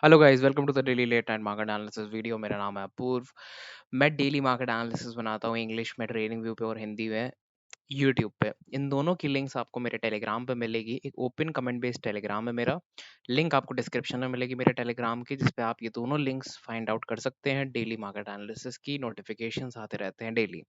Hello guys, welcome to the daily late night market analysis video. मेरा नाम है अपूर्व। मैं डेली मार्केट एनालिसिस बनाता हूँ इंग्लिश में, ट्रेडिंग व्यू पे और हिंदी में यूट्यूब पे। इन दोनों की लिंक्स आपको मेरे टेलीग्राम पे मिलेगी। एक ओपन कमेंट बेस्ड टेलीग्राम है मेरा। लिंक आपको डिस्क्रिप्शन में मिलेगी मेरे टेलीग्राम की, जिसपे आप ये दोनों लिंक्स फाइंड आउट कर सकते हैं। डेली मार्केट एनालिसिस की नोटिफिकेशंस आते रहते हैं डेली।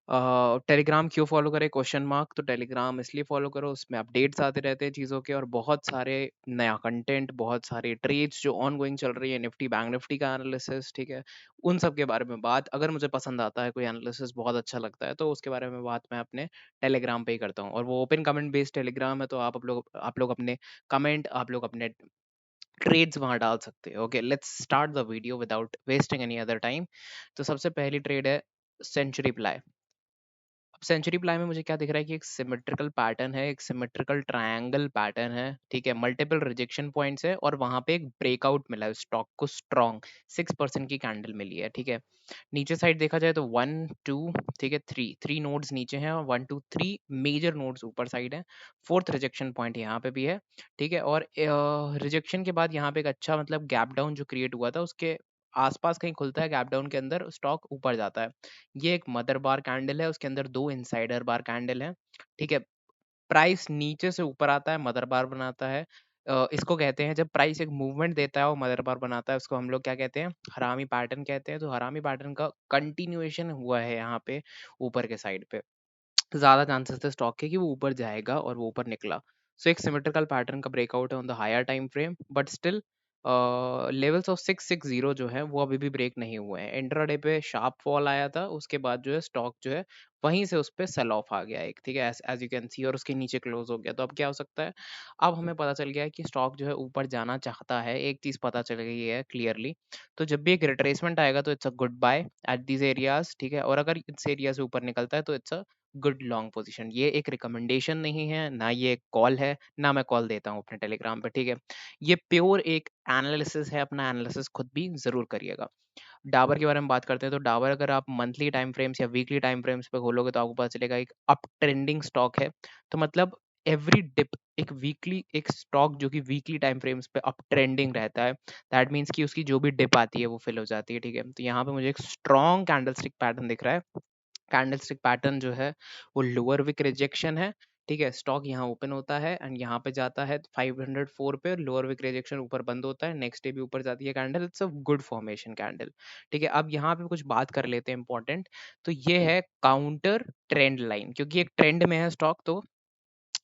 टेलीग्राम क्यों फॉलो करें क्वेश्चन मार्क? तो टेलीग्राम इसलिए फॉलो करो, उसमें अपडेट्स आते रहते हैं चीज़ों के, और बहुत सारे नया कंटेंट, बहुत सारे ट्रेड्स जो ऑन गोइंग चल रही है, निफ्टी बैंक निफ्टी का एनालिसिस, ठीक है, उन सब के बारे में बात। अगर मुझे पसंद आता है कोई एनालिसिस, बहुत अच्छा लगता है, तो उसके बारे में बात मैं अपने टेलीग्राम पे ही करता हूँ। और वो ओपन कमेंट बेस्ड टेलीग्राम है, तो आप लोग अपने कमेंट, आप लोग अपने ट्रेड्स वहां डाल सकते हैं। Okay, let's start the video without wasting any other time. तो सबसे पहली ट्रेड है सेंचुरी प्लाई। अब सेंचुरी प्लाई में मुझे क्या दिख रहा है कि एक सिमेट्रिकल पैटर्न है, एक सिमेट्रिकल ट्रायंगल पैटर्न है, ठीक है, मल्टीपल रिजेक्शन पॉइंट्स है, और वहां पे एक ब्रेकआउट मिला है, स्टॉक को स्ट्रॉन्ग 6% की कैंडल मिली है, ठीक है। नीचे साइड देखा जाए तो 1 2, ठीक है, थ्री थ्री नोड्स नीचे हैं, और 1 2 3 मेजर नोड्स ऊपर साइड है। फोर्थ रिजेक्शन पॉइंट यहाँ पे भी है, ठीक है। और रिजेक्शन के बाद यहाँ पे एक अच्छा मतलब गैप डाउन जो क्रिएट हुआ था, उसके आसपास कहीं खुलता है, गैप डाउन के अंदर स्टॉक ऊपर जाता है। ये एक मदर बार कैंडल है, उसके अंदर दो इनसाइडर बार कैंडल है, ठीक है। प्राइस नीचे से ऊपर आता है, मदर बार बनाता है। इसको कहते हैं, जब प्राइस एक मूवमेंट देता है और मदर बार बनाता है, उसको हम लोग क्या कहते हैं? हरामी पैटर्न कहते हैं। तो हरामी पैटर्न का कंटिन्यूएशन हुआ है यहाँ पे ऊपर के साइड पे। ज़्यादा चांसेस थे स्टॉक के कि वो ऊपर जाएगा, और वो ऊपर निकला। सो एक सिमेट्रिकल पैटर्न का ब्रेकआउट है on the higher time frame, but still levels of 660 जो है वो अभी भी ब्रेक नहीं हुए हैं। इंट्राडे पे शार्प फॉल आया था, उसके बाद जो है स्टॉक जो है वहीं से उस पे सेल ऑफ आ गया एक, ठीक है, एज यू कैन सी, और उसके नीचे क्लोज हो गया। तो अब क्या हो सकता है? अब हमें पता चल गया है कि स्टॉक जो है ऊपर जाना चाहता है। एक चीज पता चल गई है क्लियरली। तो जब भी एक रिट्रेसमेंट आएगा तो it's a good by at these areas, ठीक है। और अगर इस एरिया से ऊपर निकलता है तो it's a good long position. ये एक रिकमेंडेशन नहीं है, ना ये एक कॉल है, ना मैं कॉल देता हूँ अपने टेलीग्राम पे, ठीक है। ये प्योर एक एनालिसिस है, अपना एनालिसिस खुद भी जरूर करिएगा। डाबर के बारे में बात करते हैं, तो डाबर अगर आप मंथली टाइम फ्रेम्स या वीकली टाइम फ्रेम्स पे खोलोगे तो आपको पता चलेगा एक अप ट्रेंडिंग स्टॉक है। तो मतलब एवरी डिप, एक वीकली एक स्टॉक जो कि वीकली टाइम फ्रेम्स पे अप ट्रेंडिंग रहता है, दैट मीन्स कि उसकी जो भी डिप आती है वो फिल हो जाती है, ठीक है। तो यहाँ पे मुझे एक स्ट्रॉन्ग कैंडलस्टिक पैटर्न दिख रहा है। कैंडलस्टिक पैटर्न जो है वो लोअर विक रिजेक्शन है, ठीक है। स्टॉक यहाँ ओपन होता है एंड यहाँ पे जाता है 504 पे, लोअर विक रिजेक्शन, ऊपर बंद होता है, नेक्स्ट डे भी ऊपर जाती है candle. It's a good formation candle, ठीक है। अब यहाँ पे कुछ बात कर लेते हैं इंपॉर्टेंट। तो ये है काउंटर ट्रेंड लाइन, क्योंकि एक ट्रेंड में है स्टॉक, तो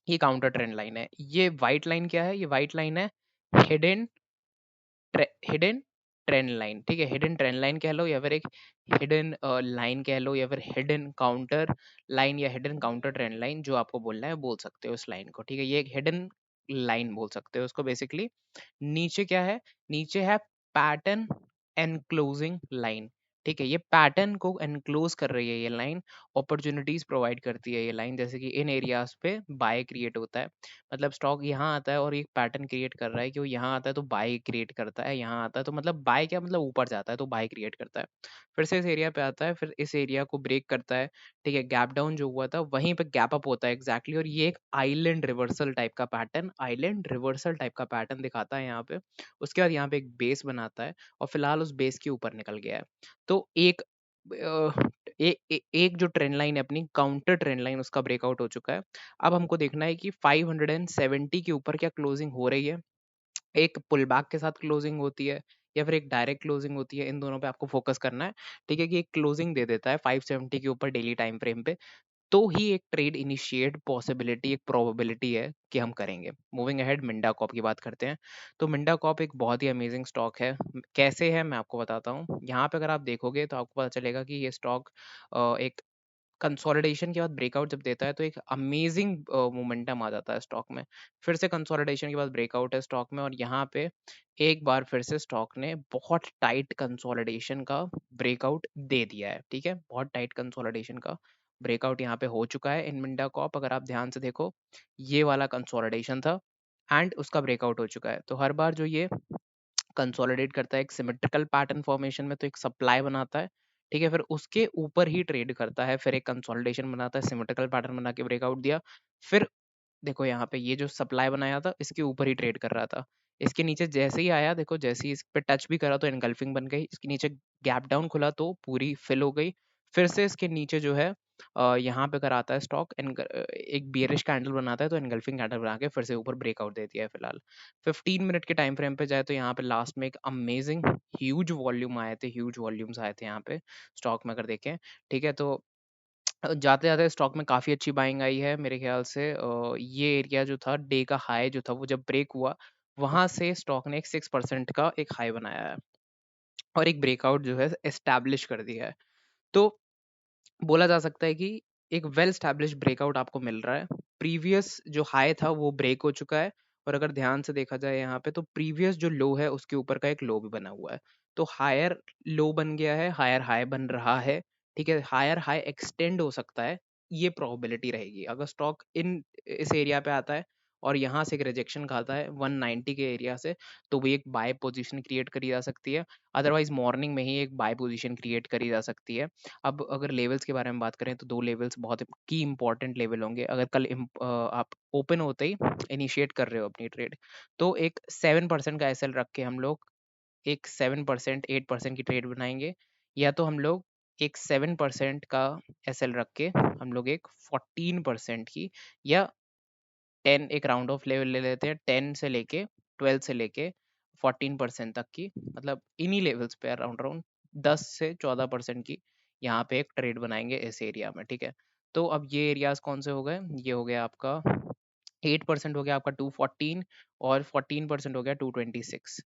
ये काउंटर ट्रेंड लाइन है। ये व्हाइट लाइन क्या है? ये व्हाइट लाइन है हिडन हिडन ट्रेंड लाइन, ठीक है। हिडन ट्रेंड लाइन कह लो, या फिर एक हिडन लाइन कह लो, या फिर हिडन काउंटर लाइन, या हिडन काउंटर ट्रेंड लाइन, जो आपको बोलना है बोल सकते हो उस लाइन को, ठीक है। ये एक हिडन लाइन बोल सकते हो उसको बेसिकली। नीचे क्या है? नीचे है पैटर्न एनक्लोजिंग लाइन, ठीक है। ये पैटर्न को एनक्लोज कर रही है ये लाइन, अपॉर्चुनिटीज प्रोवाइड करती है ये लाइन, जैसे कि इन एरियाज पे बाय क्रिएट होता है। मतलब स्टॉक यहाँ आता है और एक पैटर्न क्रिएट कर रहा है कि वो यहाँ आता है तो बाय क्रिएट करता है, यहाँ आता है तो मतलब बाय क्या मतलब ऊपर जाता है तो बाय क्रिएट करता है, फिर से इस एरिया पे आता है, फिर इस एरिया को ब्रेक करता है, ठीक है। गैप डाउन जो हुआ था वहीं पे गैप अप होता है एग्जैक्टली, और ये एक आइलैंड रिवर्सल टाइप का पैटर्न, आइलैंड रिवर्सल टाइप का पैटर्न दिखाता है यहाँ पे। उसके बाद यहाँ पे एक बेस बनाता है, और फिलहाल उस बेस के ऊपर निकल गया है। तो एक एक जो ट्रेंड लाइन है अपनी काउंटर ट्रेंड लाइन, उसका ब्रेकआउट हो चुका है। अब हमको देखना है कि 570 के ऊपर क्या क्लोजिंग हो रही है, एक पुल बैक के साथ क्लोजिंग होती है, या फिर एक डायरेक्ट क्लोजिंग होती है। इन दोनों पे आपको फोकस करना है, ठीक है। कि एक क्लोजिंग दे देता है 570 के ऊपर डेली टाइम फ्रेम पे, तो ही एक ट्रेड इनिशिएट पॉसिबिलिटी, एक प्रोबेबिलिटी है कि हम करेंगे। मूविंग अहेड, मिंडा कॉप की बात करते हैं। तो मिंडा कॉप एक बहुत ही अमेजिंग स्टॉक है। कैसे है मैं आपको बताता हूँ। यहाँ पे अगर आप देखोगे तो आपको पता चलेगा कि ये स्टॉक एक कंसोलिडेशन के बाद ब्रेकआउट जब देता है तो एक अमेजिंग मोमेंटम आ जाता है स्टॉक में। फिर से कंसोलिडेशन के बाद ब्रेकआउट है स्टॉक में, और यहाँ पे एक बार फिर से स्टॉक ने बहुत टाइट कंसोलिडेशन का ब्रेकआउट दे दिया है, ठीक है। बहुत टाइट कंसोलिडेशन का ब्रेकआउट यहाँ पे हो चुका है इन मिंडा कॉप। अगर आप ध्यान से देखो, ये वाला कंसोलिडेशन था एंड उसका ब्रेकआउट हो चुका है। तो हर बार जो ये कंसोलिडेट करता है एक सिमेट्रिकल पैटर्न फॉर्मेशन में, तो एक सप्लाई बनाता है, ठीक है। फिर उसके ऊपर ही ट्रेड करता है, फिर एक कंसोलिडेशन बनाता है, सिमेट्रिकल पैटर्न बना के ब्रेकआउट दिया, फिर देखो यहाँ पे ये जो सप्लाई बनाया था इसके ऊपर ही ट्रेड कर रहा था, इसके नीचे जैसे ही आया, देखो जैसे ही इस पे टच भी करा तो एनगल्फिंग बन गई, इसके नीचे गैप डाउन खुला तो पूरी फिल हो गई। फिर से इसके नीचे जो है यहाँ पे अगर आता है स्टॉक एक बियरिश कैंडल बनाता है तो एनगल्फिंग कैंडल बना के फिर से ऊपर ब्रेकआउट दे दिया है फिलहाल। 15 मिनट के टाइम फ्रेम पे जाए तो यहाँ पे लास्ट में एक अमेजिंग ह्यूज वॉल्यूम आए थे, ह्यूज वॉल्यूम्स आए थे यहाँ पे स्टॉक में अगर देखें। ठीक है, तो जाते जाते स्टॉक में काफ़ी अच्छी बाइंग आई है मेरे ख्याल से। ये एरिया जो था, डे का हाई जो था वो जब ब्रेक हुआ, वहां से स्टॉक ने एक 6% का एक हाई बनाया है और एक ब्रेकआउट जो है एस्टैब्लिश कर दिया है। तो बोला जा सकता है कि एक वेल स्टैब्लिश ब्रेकआउट आपको मिल रहा है। प्रीवियस जो हाई था वो ब्रेक हो चुका है, और अगर ध्यान से देखा जाए यहाँ पे तो प्रीवियस जो लो है उसके ऊपर का एक लो भी बना हुआ है। तो हायर लो बन गया है, हायर हाई बन रहा है। ठीक है, हायर हाई एक्सटेंड हो सकता है, ये प्रोबेबिलिटी रहेगी अगर स्टॉक इन इस एरिया पे आता है और यहाँ से एक रिजेक्शन खाता है 190 के एरिया से, तो भी एक बाय पोजीशन क्रिएट करी जा सकती है। अदरवाइज मॉर्निंग में ही एक बाय पोजीशन क्रिएट करी जा सकती है। अब अगर लेवल्स के बारे में बात करें तो 2 लेवल्स बहुत की इंपॉर्टेंट लेवल होंगे। अगर कल आप ओपन होते ही इनिशिएट कर रहे हो अपनी ट्रेड, तो एक 7% का एसएल रख के हम लोग एक 7% 8% की ट्रेड बनाएंगे, या तो हम लोग एक 7% का एसएल रख के हम लोग एक 14% की, या 10 एक राउंड ऑफ लेवल ले लेते हैं, 10 से लेके 12 से लेके 14% तक की, मतलब इन्हीं लेवल्स पे अराउंड अराउंड 10 से 14% की यहाँ पे एक ट्रेड बनाएंगे इस एरिया में। ठीक है, तो अब ये एरियाज कौन से हो गए, ये हो गया आपका 8% हो गया आपका 214, और 14% हो गया 226।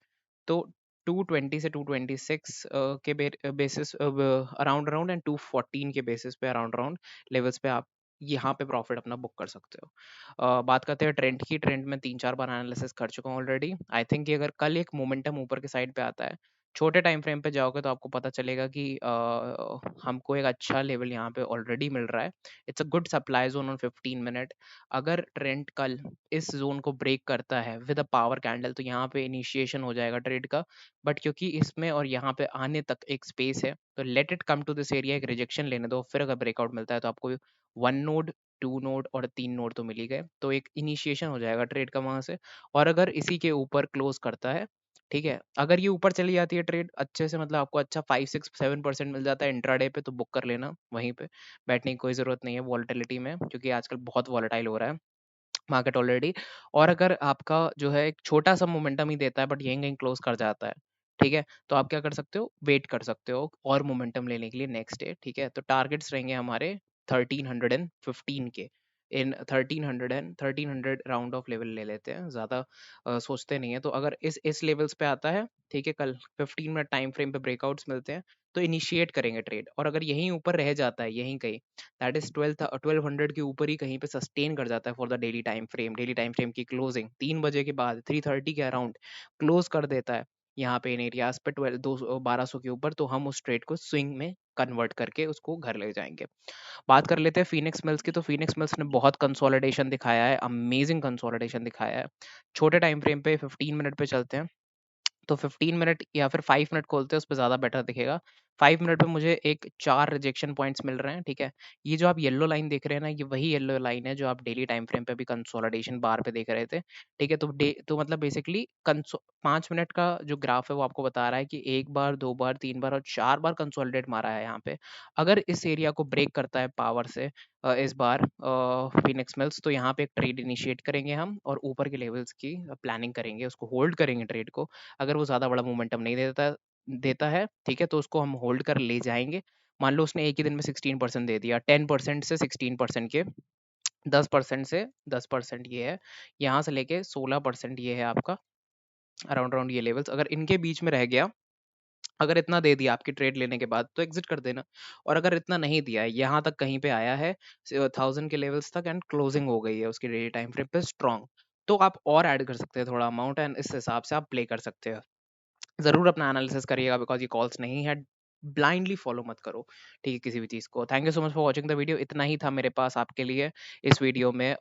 तो 220 से 226 के बेसिस अराउंड अराउंड एंड 214 के बेसिस पे अराउंड अराउंड लेवल्स पे आप यहाँ पे प्रॉफिट अपना बुक कर सकते हो। बात करते हैं ट्रेंड की। ट्रेंड में 3-4 बार एनालिसिस कर चुका हूँ ऑलरेडी। आई थिंक कि अगर कल एक मोमेंटम ऊपर के साइड पे आता है, छोटे टाइम फ्रेम पे जाओगे तो आपको पता चलेगा कि हमको एक अच्छा लेवल यहाँ पे ऑलरेडी मिल रहा है। It's a good supply zone on 15 minute. अगर ट्रेंड कल इस जोन को ब्रेक करता है विद अ पावर कैंडल, तो यहाँ पे इनिशिएशन हो जाएगा ट्रेड का। बट क्योंकि इसमें और यहाँ पे आने तक एक स्पेस है, तो let it come to this area, एक रिजेक्शन लेने दो, फिर अगर ब्रेकआउट मिलता है तो आपको 1 नोड, 2 नोड और 3 नोड तो मिल ही गए, तो एक इनिशिएशन हो जाएगा ट्रेड का वहां से। और अगर इसी के ऊपर क्लोज करता है, ठीक है, अगर ये ऊपर चली जाती है ट्रेड अच्छे से, मतलब आपको अच्छा 5-6-7% मिल जाता है इंट्राडे पे, तो बुक कर लेना वहीं पे। बैठने की कोई जरूरत नहीं है वॉलेटिलिटी में, क्योंकि आजकल बहुत वॉलेटाइल हो रहा है मार्केट ऑलरेडी। और अगर आपका जो है एक छोटा सा मोमेंटम ही देता है बट यहीं कहीं क्लोज कर जाता है, ठीक है, तो आप क्या कर सकते हो, वेट कर सकते हो और मोमेंटम लेने के लिए नेक्स्ट डे। ठीक है, तो टारगेट्स रहेंगे हमारे 1315 के। इन 1300 राउंड ऑफ लेवल ले लेते हैं, ज़्यादा सोचते नहीं है। तो अगर इस लेवल्स पे आता है, ठीक है, कल 15 मिनट टाइम फ्रेम पे ब्रेकआउट्स मिलते हैं, तो इनिशिएट करेंगे ट्रेड। और अगर यहीं ऊपर रह जाता है, यहीं कहीं दैट इज 1200 के ऊपर ही कहीं पे सस्टेन कर जाता है for the daily time frame, daily time frame की क्लोजिंग 3 बजे के बाद 3:30 के अराउंड क्लोज कर देता है यहाँ पे इन एरियाज पे 1200 के ऊपर, तो हम उस ट्रेड को स्विंग में कन्वर्ट करके उसको घर ले जाएंगे। बात कर लेते हैं फिनिक्स मिल्स की। तो फिनिक्स मिल्स ने बहुत कंसोलिडेशन दिखाया है, अमेजिंग कंसोलिडेशन दिखाया है। छोटे टाइम फ्रेम पे 15 मिनट पे चलते हैं, तो 15 मिनट या फिर 5 मिनट खोलते हैं, उस पे ज़्यादा बेटर दिखेगा। 5 मिनट पे मुझे एक 4 रिजेक्शन पॉइंट्स मिल रहे हैं। ठीक है, ये जो आप येलो लाइन देख रहे हैं ना, ये वही येलो लाइन है जो आप डेली टाइम फ्रेम पे भी कंसोलिडेशन बार पे देख रहे थे। ठीक है, तो मतलब बेसिकली 5 मिनट का जो ग्राफ है वो आपको बता रहा है कि 1 बार, 2 बार, 3 बार और 4 बार कंसोलिडेट मारा है यहाँ पे। अगर इस एरिया को ब्रेक करता है पावर से इस बार फिनिक्स मिल्स, तो यहाँ पे एक ट्रेड इनिशिएट करेंगे हम और ऊपर के लेवल्स की प्लानिंग करेंगे, उसको होल्ड करेंगे ट्रेड को। अगर वो ज़्यादा बड़ा मोमेंटम नहीं देता देता है, ठीक है, तो उसको हम होल्ड कर ले जाएँगे। मान लो उसने एक ही दिन में 16% दे दिया, 10% से 16% के, 10% से 10% ये है, यहाँ से लेके 16% ये है आपका, अराउंड अराउंड ये लेवल्स। अगर इनके बीच में रह गया, अगर इतना दे दिया आपकी ट्रेड लेने के बाद, तो एग्जिट कर देना। और अगर इतना नहीं दिया है, यहाँ तक कहीं पे आया है 1000 के लेवल्स तक एंड क्लोजिंग हो गई है उसकी डेली टाइम फ्रेम पे स्ट्रॉन्ग, तो आप और ऐड कर सकते हैं थोड़ा अमाउंट एंड इस हिसाब से आप प्ले कर सकते हो। ज़रूर अपना एनालिसिस करिएगा, बिकॉज़ ये कॉल्स नहीं है, ब्लाइंडली फॉलो मत करो, ठीक है, किसी भी चीज़ को। Thank you so much for watching the video. इतना ही था मेरे पास आपके लिए इस वीडियो में।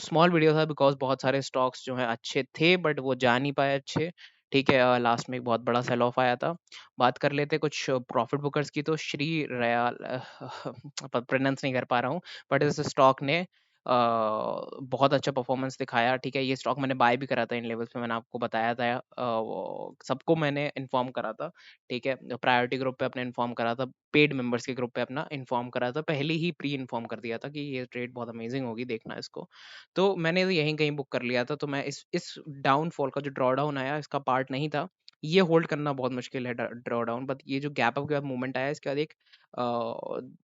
स्मॉल वीडियो था बिकॉज़ बहुत सारे स्टॉक्स जो हैं अच्छे थे बट वो जा नहीं पाए अच्छे, ठीक है। लास्ट में एक बहुत बड़ा सेल ऑफ आया था। बात कर लेते हैं कुछ प्रॉफिट बुकर्स की। तो श्री रयाल प्रोनाउंस नहीं कर पा रहा हूँ, बट इस स्टॉक ने बहुत अच्छा परफॉर्मेंस दिखाया, ठीक है। ये स्टॉक मैंने बाय भी करा था इन लेवल्स पे, मैंने आपको बताया था, सबको मैंने इन्फॉर्म करा था, ठीक है। प्रायोरिटी ग्रुप पे अपने इन्फॉर्म करा था, पेड मेंबर्स के ग्रुप पे अपना इन्फॉर्म करा था, पहले ही प्री इन्फॉर्म कर दिया था कि ये ट्रेड बहुत अमेजिंग होगी, देखना इसको। तो मैंने तो यहीं कहीं बुक कर लिया था, तो मैं इस डाउनफॉल का जो ड्रॉ डाउन आया इसका पार्ट नहीं था। ये होल्ड करना बहुत मुश्किल है ड्रॉ डाउन, बट ये जो गैप अप के बाद मूवमेंट आया इसके बाद एक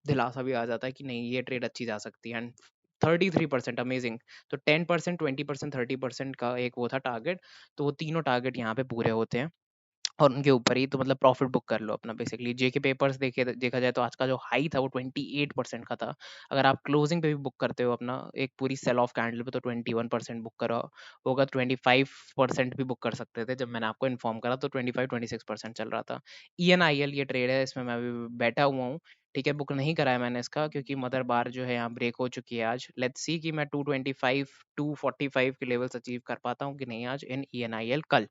दिलासा भी आ जाता है कि नहीं ये ट्रेड अच्छी जा सकती है। And 33% amazing. तो 10%, 20%, 30% का एक वो था टारगेट, तो वो तीनों टारगेट यहाँ पे पूरे होते हैं और उनके ऊपर ही तो मतलब प्रॉफिट बुक कर लो अपना। बेसिकली जेके पेपर्स देखा जाए तो आज का जो हाई था वो 28% का था। अगर आप क्लोजिंग पे भी बुक करते हो अपना एक पूरी सेल ऑफ कैंडल पे, तो 21% बुक करा होगा, 25% भी बुक कर सकते थे। जब मैंने आपको इन्फॉर्म करा तो 25-26% चल रहा था। ENIL ये ट्रेड है, इसमें मैं अभी बैठा हुआ हूँ, ठीक है। बुक नहीं करा है मैंने इसका, क्योंकि मदर बार जो है यहाँ ब्रेक हो चुकी है आज। लेट्स सी कि मैं 225 245 के लेवल्स अचीव कर पाता हूँ कि नहीं आज इन ENIL कल।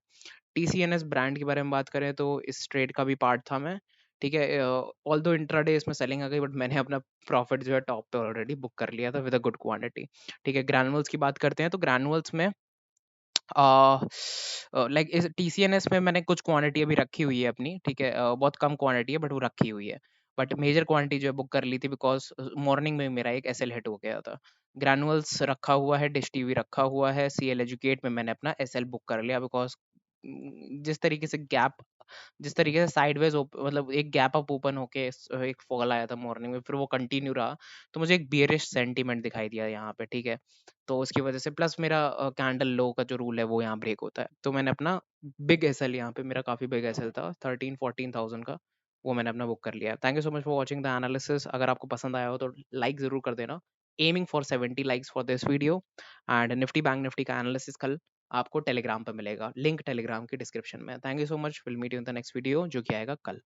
TCNS ब्रांड के बारे में बात करें तो इस ट्रेड का भी पार्ट था मैं, ठीक है। ऑल्दो इंट्राडे इसमें सेलिंग आ गई, बट मैंने अपना प्रॉफिट जो है टॉप पे ऑलरेडी बुक कर लिया था विद अ गुड क्वांटिटी, ठीक है। ग्रैनुअल्स की बात करते हैं तो ग्रैनुअल्स में लाइक इस TCNS में मैंने कुछ क्वांटिटी अभी रखी हुई है अपनी, ठीक है। बहुत कम क्वांटिटी है बट वो रखी हुई है, बट मेजर क्वांटिटी जो है बुक कर ली थी, बिकॉज मॉर्निंग में मेरा एक SL हिट हो गया था। ग्रैनुअल्स रखा हुआ है, डिश टीवी रखा हुआ है, CL एजुकेट में मैंने अपना SL बुक कर लिया, बिकॉज जिस तरीके से गैप, जिस तरीके से साइडवेज मतलब एक गैप अप ओपन होके एक फॉल आया था मॉर्निंग में, फिर वो कंटिन्यू रहा, तो मुझे एक बियरिश सेंटीमेंट दिखाई दिया यहाँ पे, ठीक है। तो उसकी वजह से प्लस मेरा कैंडल लो का जो रूल है वो यहाँ ब्रेक होता है, तो मैंने अपना बिग SL, यहाँ पे मेरा काफी बिग SL था 13-14 थाउजेंड का, वो मैंने अपना बुक कर लिया। Thank you so much for watching the analysis. अगर आपको पसंद आया हो तो लाइक जरूर कर देना। Aiming for 70 likes for this video. And Nifty Bank Nifty का एनालिसिस कल आपको टेलीग्राम पे मिलेगा, लिंक टेलीग्राम की डिस्क्रिप्शन में। Thank you so much, will meet you in the next video जो कि आएगा कल।